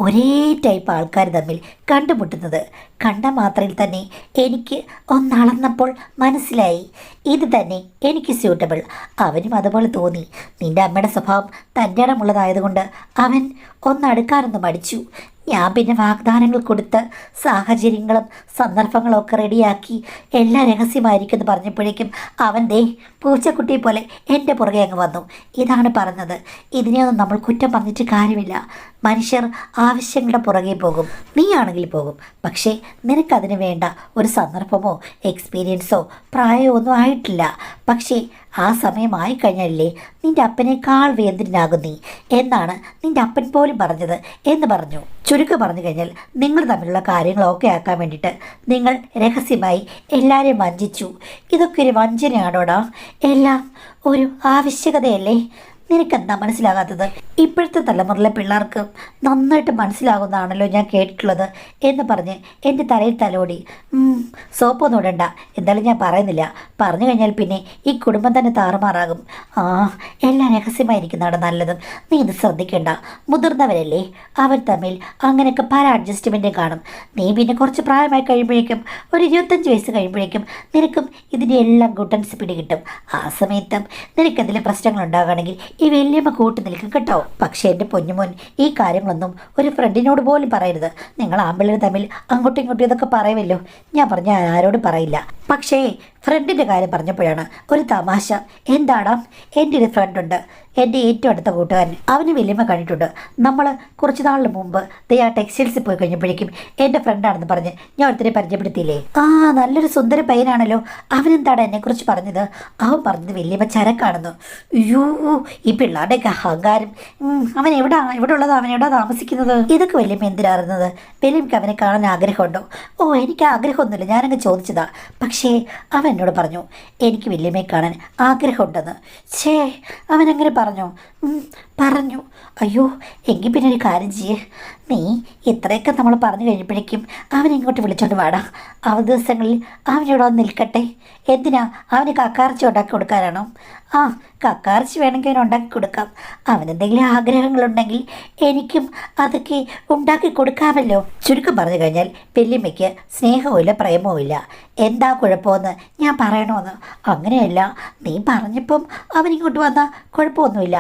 ഒരേ ടൈപ്പ് ആൾക്കാർ തമ്മിൽ കണ്ടുമുട്ടുന്നത്. കണ്ട മാത്രയിൽ തന്നെ എനിക്ക് ഒന്നളന്നപ്പോൾ മനസ്സിലായി ഇത് തന്നെ എനിക്ക് സ്യൂട്ടബിൾ. അവനും അതുപോലെ തോന്നി. നിൻ്റെ അമ്മയുടെ സ്വഭാവം തൻ്റെ ഇടമുള്ളതായതുകൊണ്ട് അവൻ ഒന്നടുക്കാനൊന്ന് മടിച്ചു. ഞാൻ പിന്നെ വാഗ്ദാനങ്ങൾ കൊടുത്ത് സാഹചര്യങ്ങളും സന്ദർഭങ്ങളും ഒക്കെ റെഡിയാക്കി എല്ലാം രഹസ്യമായിരിക്കുമെന്ന് പറഞ്ഞപ്പോഴേക്കും അവൻ പൂച്ചക്കുട്ടിയെ പോലെ എൻ്റെ പുറകെ അങ്ങ് വന്നു. ഇതാണ് പറഞ്ഞത്. ഇതിനെയൊന്നും നമ്മൾ കുറ്റം പറഞ്ഞിട്ട് കാര്യമില്ല. മനുഷ്യർ ആവശ്യങ്ങളുടെ പുറകെ പോകും, നീയാണെങ്കിൽ പോകും. പക്ഷേ നിനക്കതിന് വേണ്ട ഒരു സന്ദർഭമോ എക്സ്പീരിയൻസോ പ്രായമോ ഒന്നും ആയിട്ടില്ല. പക്ഷേ ആ സമയമായി കഴിഞ്ഞല്ലേ നിൻ്റെ അപ്പനേക്കാൾ വേന്ദ്രനാകും നീ എന്നാണ് നിൻ്റെ അപ്പൻ പോലും പറഞ്ഞത് എന്ന് പറഞ്ഞു. ചുരുക്കം പറഞ്ഞു കഴിഞ്ഞാൽ നിങ്ങൾ തമ്മിലുള്ള കാര്യങ്ങളൊക്കെ ആക്കാൻ വേണ്ടിയിട്ട് നിങ്ങൾ രഹസ്യമായി എല്ലാവരെയും വഞ്ചിച്ചു. ഇതൊക്കെ ഒരു വഞ്ചനയാണോടാ? എല്ലാം ഒരു ആവശ്യകതയല്ലേ? നിനക്കെന്താ മനസ്സിലാകാത്തത്? ഇപ്പോഴത്തെ തലമുറയിലെ പിള്ളേർക്ക് നന്നായിട്ട് മനസ്സിലാകുന്നതാണല്ലോ ഞാൻ കേട്ടിട്ടുള്ളത് എന്ന് പറഞ്ഞ് എൻ്റെ തലയിൽ തലോടി. സോപ്പൊന്നും ഇടണ്ട, എന്തായാലും ഞാൻ പറയുന്നില്ല. പറഞ്ഞു കഴിഞ്ഞാൽ പിന്നെ ഈ കുടുംബം തന്നെ താറുമാറാകും. എല്ലാം രഹസ്യമായിരിക്കുന്നതാണ് നല്ലതും. നീ ഇത് ശ്രദ്ധിക്കണ്ട. മുതിർന്നവരല്ലേ, അവർ തമ്മിൽ അങ്ങനെയൊക്കെ പല അഡ്ജസ്റ്റ്മെൻറ്റും കാണും. നീ പിന്നെ കുറച്ച് പ്രായമായി കഴിയുമ്പോഴേക്കും ഒരു 25 വയസ്സ് കഴിയുമ്പോഴേക്കും നിനക്കും ഇതിൻ്റെ എല്ലാം ഗുട്ടൻസ് പിടികിട്ടും. ആ സമയത്തും നിനക്കെന്തെങ്കിലും പ്രശ്നങ്ങൾ ഉണ്ടാകുകയാണെങ്കിൽ ഈ വലിയമ്മ കൂട്ടി നിൽക്കും കേട്ടോ. പക്ഷേ എൻ്റെ പൊന്നുമോൻ, ഈ കാര്യങ്ങളൊന്നും ഒരു ഫ്രണ്ടിനോട് പോലും പറയരുത്. നിങ്ങൾ ആമ്പിള്ളേർ തമ്മിൽ അങ്ങോട്ടും ഇങ്ങോട്ടും ഇതൊക്കെ പറയുമല്ലോ. ഞാൻ പറഞ്ഞ ആരോടും പറയില്ല. പക്ഷേ ഫ്രണ്ടിൻ്റെ കാര്യം പറഞ്ഞപ്പോഴാണ് ഒരു തമാശ. എന്താടാ, എൻ്റെ ഒരു ഫ്രണ്ടുണ്ട്, എൻ്റെ ഏറ്റവും അടുത്ത കൂട്ടുകാരൻ. അവന് വലിയമ്മ കണ്ടിട്ടുണ്ട്. നമ്മൾ കുറച്ച് നാളിന് മുമ്പ് ആ ടെക്സ്റ്റൈൽസിൽ പോയി കഴിഞ്ഞപ്പോഴേക്കും എൻ്റെ ഫ്രണ്ടാണെന്ന് പറഞ്ഞ് ഞാൻ ഒരുത്തരെ പരിചയപ്പെടുത്തിയില്ലേ? നല്ലൊരു സുന്ദര പയ്യനാണല്ലോ. അവനെന്താണ് എന്നെക്കുറിച്ച് പറഞ്ഞത്? അവൻ പറഞ്ഞത് വലിയമ്മ ചരക്കാണെന്ന്. അയ്യോ, ഈ പിള്ളേരുടെയൊക്കെ അഹങ്കാരം. അവൻ എവിടെ ഉള്ളത്? അവൻ എവിടെ താമസിക്കുന്നത്? ഇതൊക്കെ വലിയമ്മ എന്തിനാറുന്നത്? വലിയമ്മക്ക് അവനെ കാണാൻ ആഗ്രഹമുണ്ടോ? എനിക്ക് ആഗ്രഹമൊന്നുമില്ല, ഞാനങ്ങ് ചോദിച്ചതാ. പക്ഷേ അവൻ എന്നോട് പറഞ്ഞു എനിക്ക് വലിയമ്മയെ കാണാൻ ആഗ്രഹമുണ്ടെന്ന്. അവനങ്ങനെ പറഞ്ഞോ? പറഞ്ഞു. അയ്യോ, എങ്കിൽ പിന്നെ ഒരു കാര്യം ചെയ്യേ. നീ ഇത്രയൊക്കെ നമ്മൾ പറഞ്ഞു കഴിഞ്ഞപ്പോഴേക്കും അവനെ ഇങ്ങോട്ട് വിളിച്ചോണ്ട് വാടാ. അവധി ദിവസങ്ങളിൽ അവനിവിടെ വന്ന് നിൽക്കട്ടെ. എന്തിനാ? അവന് കക്കാർച്ചി ഉണ്ടാക്കി കൊടുക്കാനാണോ? കക്കാർച്ചി വേണമെങ്കിൽ അവന് ഉണ്ടാക്കി കൊടുക്കാം. അവനെന്തെങ്കിലും ആഗ്രഹങ്ങളുണ്ടെങ്കിൽ എനിക്കും അതൊക്കെ ഉണ്ടാക്കി കൊടുക്കാമല്ലോ. ചുരുക്കം പറഞ്ഞു കഴിഞ്ഞാൽ വല്യമ്മയ്ക്ക് സ്നേഹവുമില്ല പ്രേമവുമില്ല. എന്താ കുഴപ്പമെന്ന് ഞാൻ പറയണമെന്ന്. അങ്ങനെയല്ല, നീ പറഞ്ഞപ്പം അവനിങ്ങോട്ട് വന്നാൽ കുഴപ്പമൊന്നുമില്ല.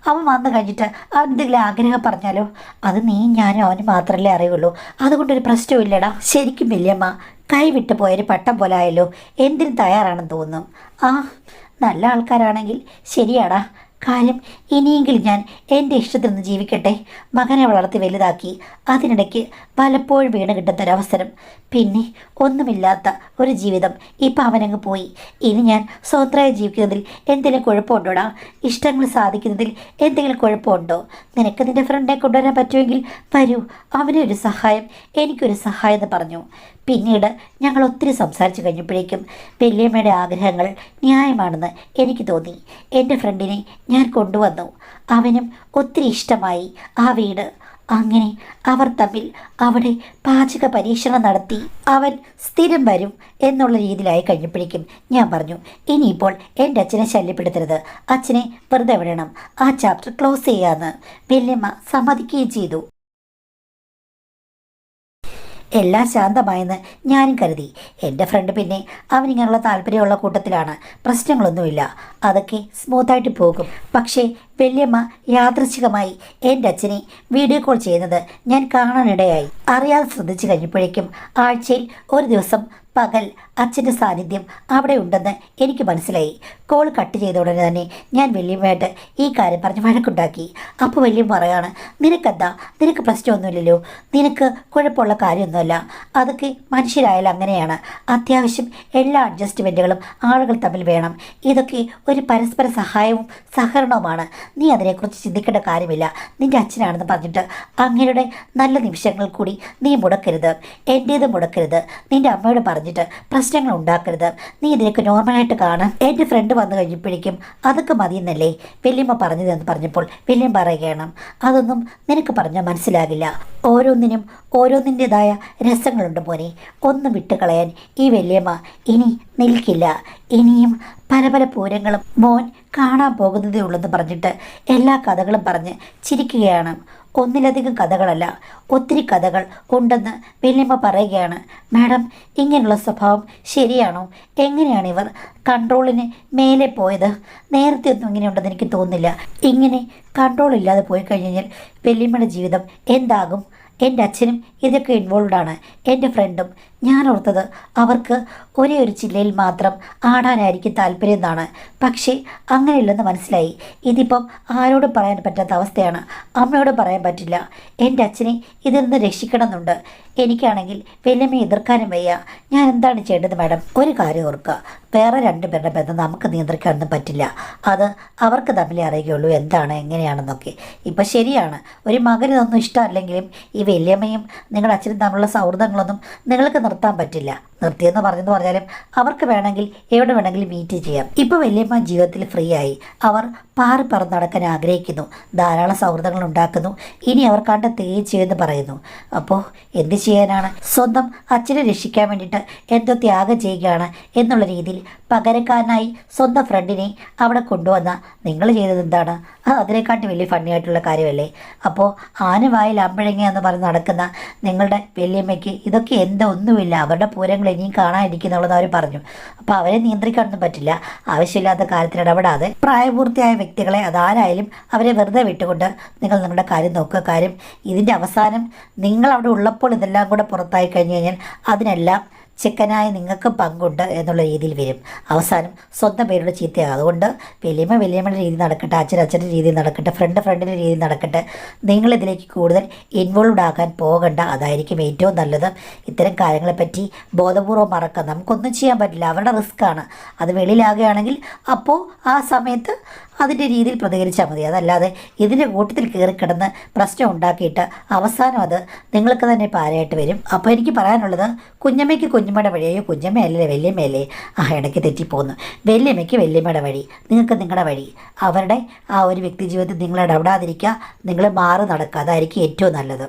അവൻ വന്നു കഴിഞ്ഞിട്ട് അവൻ എന്തെങ്കിലും ആഗ്രഹം പറഞ്ഞാലോ? അത് നീ ഞാനും അവന് മാത്രമല്ലേ അറിയുള്ളൂ. അതുകൊണ്ടൊരു പ്രശ്നമില്ലടാ. ശരിക്കും വല്യമ്മ കൈവിട്ട് പോയൊരു പട്ടം പോലെ ആയല്ലോ. എന്തിനും തയ്യാറാണെന്ന് തോന്നുന്നു. നല്ല ആൾക്കാരാണെങ്കിൽ ശരിയാടാ, കാര്യം ഇനിയെങ്കിലും ഞാൻ എൻ്റെ ഇഷ്ടത്തിൽ നിന്ന് ജീവിക്കട്ടെ. മകനെ വളർത്തി വലുതാക്കി അതിനിടയ്ക്ക് പലപ്പോഴും വീണ് കിട്ടുന്നൊരവസരം, പിന്നെ ഒന്നുമില്ലാത്ത ഒരു ജീവിതം ഇപ്പം അവനങ്ങ് പോയി. ഇനി ഞാൻ സ്വതന്ത്രമായി ജീവിക്കുന്നതിൽ എന്തെങ്കിലും കുഴപ്പമുണ്ടോടാ? ഇഷ്ടങ്ങൾ സാധിക്കുന്നതിൽ എന്തെങ്കിലും കുഴപ്പമുണ്ടോ? നിനക്ക് നിൻ്റെ ഫ്രണ്ടിനെ കൊണ്ടുവരാൻ പറ്റുമെങ്കിൽ വരൂ, അവനെ ഒരു സഹായം എനിക്കൊരു സഹായം എന്ന് പറഞ്ഞു. പിന്നീട് ഞങ്ങൾ ഒത്തിരി സംസാരിച്ചു കഴിഞ്ഞപ്പോഴേക്കും വല്യമ്മയുടെ ആഗ്രഹങ്ങൾ ന്യായമാണെന്ന് എനിക്ക് തോന്നി. എൻ്റെ ഫ്രണ്ടിനെ ഞാൻ കൊണ്ടുവന്നു. അവനും ഒത്തിരി ഇഷ്ടമായി ആ വീട്. അങ്ങനെ അവർ തമ്മിൽ അവിടെ പാചക പരീക്ഷണം നടത്തി. അവൻ സ്ഥിരം വരും എന്നുള്ള രീതിയിലായി കഴിഞ്ഞപ്പോഴേക്കും ഞാൻ പറഞ്ഞു, ഇനിയിപ്പോൾ എൻ്റെ അച്ഛനെ ശല്യപ്പെടുത്തരുത്, അച്ഛനെ വെറുതെ വിടണം, ആ ചാപ്റ്റർ ക്ലോസ് ചെയ്യാമെന്ന്. വല്യമ്മ സമ്മതിക്കുകയും ചെയ്തു. എല്ലാം ശാന്തമായെന്ന് ഞാനും കരുതി. എൻ്റെ ഫ്രണ്ട് പിന്നെ അവനിങ്ങനെയുള്ള താല്പര്യമുള്ള കൂട്ടത്തിലാണ്, പ്രശ്നങ്ങളൊന്നുമില്ല, അതൊക്കെ സ്മൂത്തായിട്ട് പോകും. പക്ഷേ വല്യമ്മ യാദൃച്ഛികമായി എൻ്റെ അച്ഛനെ വീഡിയോ കോൾ ചെയ്യുന്നത് ഞാൻ കാണാനിടയായി. അറിയാതെ ശ്രദ്ധിച്ചു കഴിഞ്ഞപ്പോഴേക്കും ആഴ്ചയിൽ ഒരു ദിവസം പകൽ അച്ഛൻ്റെ സാന്നിധ്യം അവിടെ ഉണ്ടെന്ന് എനിക്ക് മനസ്സിലായി. കോൾ കട്ട് ചെയ്ത ഉടനെ തന്നെ ഞാൻ വല്യമ്മയായിട്ട് ഈ കാര്യം പറഞ്ഞ് വഴക്കുണ്ടാക്കി. അപ്പോൾ വല്യമ്മ പറയാണ്, നിനക്കെന്താ, നിനക്ക് പ്രശ്നമൊന്നുമില്ലല്ലോ, നിനക്ക് കുഴപ്പമുള്ള കാര്യമൊന്നുമല്ല, അതൊക്കെ മനുഷ്യരായാലും അങ്ങനെയാണ്, അത്യാവശ്യം എല്ലാ അഡ്ജസ്റ്റ്മെൻറ്റുകളും ആളുകൾ തമ്മിൽ വേണം, ഇതൊക്കെ ഒരു പരസ്പര സഹായവും സഹകരണവുമാണ്, നീ അതിനെക്കുറിച്ച് ചിന്തിക്കേണ്ട കാര്യമില്ല, നിൻ്റെ അച്ഛനാണെന്ന് പറഞ്ഞിട്ട് അങ്ങയുടെ നല്ല നിമിഷങ്ങൾ കൂടി നീ മുടക്കരുത്, എൻ്റേത് മുടക്കരുത്, നിൻ്റെ അമ്മയോട് പറഞ്ഞിട്ട് പ്രശ്നങ്ങൾ ഉണ്ടാക്കരുത്, നീ ഇതിലേക്ക് നോർമലായിട്ട് കാണാം. എൻ്റെ ഫ്രണ്ട് വന്നു കഴിഞ്ഞപ്പോഴേക്കും അതൊക്കെ മതിയെന്നല്ലേ വല്യമ്മ പറഞ്ഞതെന്ന് പറഞ്ഞപ്പോൾ വല്യമ്മ പറയുകയാണ്, അതൊന്നും നിനക്ക് പറഞ്ഞാൽ മനസ്സിലാകില്ല, ഓരോന്നിനും ഓരോന്നിൻ്റെതായ രസങ്ങളുണ്ട് മോനെ, ഒന്നും വിട്ടുകളയാൻ ഈ വല്യമ്മ ഇനി നിൽക്കില്ല, ഇനിയും പല പല പൂരങ്ങളും മോൻ കാണാൻ പോകുന്നതേ ഉള്ളെന്ന് പറഞ്ഞിട്ട് എല്ലാ കഥകളും പറഞ്ഞ് ചിരിക്കുകയാണ്. ഒന്നിലധികം കഥകളല്ല, ഒത്തിരി കഥകൾ ഉണ്ടെന്ന് വല്യമ്മ പറയുകയാണ്. മാഡം, ഇങ്ങനെയുള്ള സ്വഭാവം ശരിയാണോ? എങ്ങനെയാണ് ഇവർ കൺട്രോളിന് മേലെ പോയത്? നേരത്തെ ഒന്നും ഇങ്ങനെ ഉണ്ടെന്ന് എനിക്ക് തോന്നുന്നില്ല. ഇങ്ങനെ കൺട്രോൾ ഇല്ലാതെ പോയി കഴിഞ്ഞാൽ വല്യമ്മയുടെ ജീവിതം എന്താകും? എൻ്റെ അച്ഛനും ഇതൊക്കെ ഇൻവോൾവാണ്, എൻ്റെ ഫ്രണ്ടും. ഞാൻ ഓർത്തത് അവർക്ക് ഒരേ ഒരു ജില്ലയിൽ മാത്രം ആടാനായിരിക്കും താല്പര്യം എന്നാണ്. പക്ഷേ അങ്ങനെയില്ലെന്ന് മനസ്സിലായി. ഇതിപ്പം ആരോടും പറയാൻ പറ്റാത്ത അവസ്ഥയാണ്, അമ്മയോട് പറയാൻ പറ്റില്ല. എൻ്റെ അച്ഛനെ ഇതിൽ നിന്ന് രക്ഷിക്കണമെന്നുണ്ട്. എനിക്കാണെങ്കിൽ വല്യമ്മയെ എതിർക്കാനും വയ്യ. ഞാൻ എന്താണ് ചെയ്യേണ്ടത് മാഡം? ഒരു കാര്യം ഓർക്കുക, വേറെ രണ്ടുപേരുടെ ബന്ധം നമുക്ക് നിയന്ത്രിക്കാനൊന്നും പറ്റില്ല. അത് അവർക്ക് തമ്മിലേ അറിയുകയുള്ളൂ എന്താണ് എങ്ങനെയാണെന്നൊക്കെ. ഇപ്പം ശരിയാണ്, ഒരു മകനിതൊന്നും ഇഷ്ടമല്ലെങ്കിലും ഈ വല്യമ്മയും നിങ്ങളുടെ അച്ഛനും തമ്മിലുള്ള സൗഹൃദങ്ങളൊന്നും നിങ്ങൾക്ക് നിർത്താൻ പറ്റില്ല. നിർത്തിയെന്ന് പറഞ്ഞാലും അവർക്ക് വേണമെങ്കിൽ എവിടെ വേണമെങ്കിലും മീറ്റ് ചെയ്യാം. ഇപ്പോൾ വല്യമ്മ ജീവിതത്തിൽ ഫ്രീ ആയി. അവർ പാറി പറന്ന് നടക്കാൻ ആഗ്രഹിക്കുന്നു, ധാരാളം സൗഹൃദങ്ങൾ ഉണ്ടാക്കുന്നു. ഇനി അവർ കണ്ട ചെയ്യുമെന്ന് പറയുന്നു. അപ്പോൾ എന്ത് ചെയ്യാനാണ്? സ്വന്തം അച്ഛനെ രക്ഷിക്കാൻ വേണ്ടിയിട്ട് എന്തോ ത്യാഗം ചെയ്യുകയാണ് എന്നുള്ള രീതിയിൽ പകരക്കാരനായി സ്വന്തം ഫ്രണ്ടിനെ അവിടെ കൊണ്ടുവന്ന നിങ്ങൾ ചെയ്തത് എന്താണ്? അതിനെക്കാട്ടി വലിയ ഫണ്ണിയായിട്ടുള്ള കാര്യമല്ലേ? അപ്പോൾ ആനവായിൽ അമ്പഴങ്ങ എന്ന് പറഞ്ഞ് നടക്കുന്ന നിങ്ങളുടെ വല്യമ്മയ്ക്ക് ഇതൊക്കെ ഒന്നുമില്ല, അവരുടെ പൂരങ്ങൾ ഇനിയും കാണാനിരിക്കുന്നുള്ളത് അവർ പറഞ്ഞു. അപ്പോൾ അവരെ നിയന്ത്രിക്കാനൊന്നും പറ്റില്ല. ആവശ്യമില്ലാത്ത കാര്യത്തിൽ ഇടപെടാതെ പ്രായപൂർത്തിയായ വ്യക്തികളെ അതാരായാലും അവരെ വെറുതെ വിട്ടുകൊണ്ട് നിങ്ങൾ നിങ്ങളുടെ കാര്യം നോക്കുക. കാര്യം ഇതിൻ്റെ അവസാനം നിങ്ങൾ അവിടെ ഉള്ളപ്പോൾ ഇതെല്ലാം കൂടെ പുറത്തായി കഴിഞ്ഞ് കഴിഞ്ഞാൽ അതിനെല്ലാം ചെക്കനായി നിങ്ങൾക്ക് പങ്കുണ്ട് എന്നുള്ള രീതിയിൽ വരും. അവസാനം സ്വന്തം പേരുടെ ചീത്തയാകും. അതുകൊണ്ട് വല്യമ്മയുടെ രീതി നടക്കട്ടെ, അച്ഛൻ്റെ രീതിയിൽ നടക്കട്ടെ, ഫ്രണ്ടിൻ്റെ രീതിയിൽ നടക്കട്ടെ. നിങ്ങളിതിലേക്ക് കൂടുതൽ ഇൻവോൾവ്ഡ് ആകാൻ പോകണ്ട, അതായിരിക്കും ഏറ്റവും നല്ലത്. ഇത്തരം കാര്യങ്ങളെപ്പറ്റി ബോധപൂർവ്വം മറക്കാം. നമുക്കൊന്നും ചെയ്യാൻ പറ്റില്ല, അവരുടെ റിസ്ക്കാണ്. അത് വെളിയിലാകുകയാണെങ്കിൽ അപ്പോൾ ആ സമയത്ത് അതിൻ്റെ രീതിയിൽ പ്രതികരിച്ചാൽ മതി. അതല്ലാതെ ഇതിൻ്റെ കൂട്ടത്തിൽ കയറിക്കിടന്ന് പ്രശ്നം ഉണ്ടാക്കിയിട്ട് അവസാനം അത് നിങ്ങൾക്ക് തന്നെ പാരയായിട്ട് വരും. അപ്പോൾ എനിക്ക് പറയാനുള്ളത്, കുഞ്ഞമ്മയ്ക്ക് കുഞ്ഞമ്മയുടെ വഴിയോ, കുഞ്ഞമ്മയല്ലേ വല്യമ്മയല്ലേ, ഇടയ്ക്ക് തെറ്റിപ്പോകുന്നു. വല്യമ്മയ്ക്ക് വല്യമ്മയുടെ വഴി, നിങ്ങൾക്ക് നിങ്ങളുടെ വഴി. അവരുടെ ആ ഒരു വ്യക്തി ജീവിതത്തിൽ നിങ്ങൾ ഇടപെടാതിരിക്കുക, നിങ്ങൾ മാറി നടക്കുക, അതായിരിക്കും ഏറ്റവും നല്ലത്.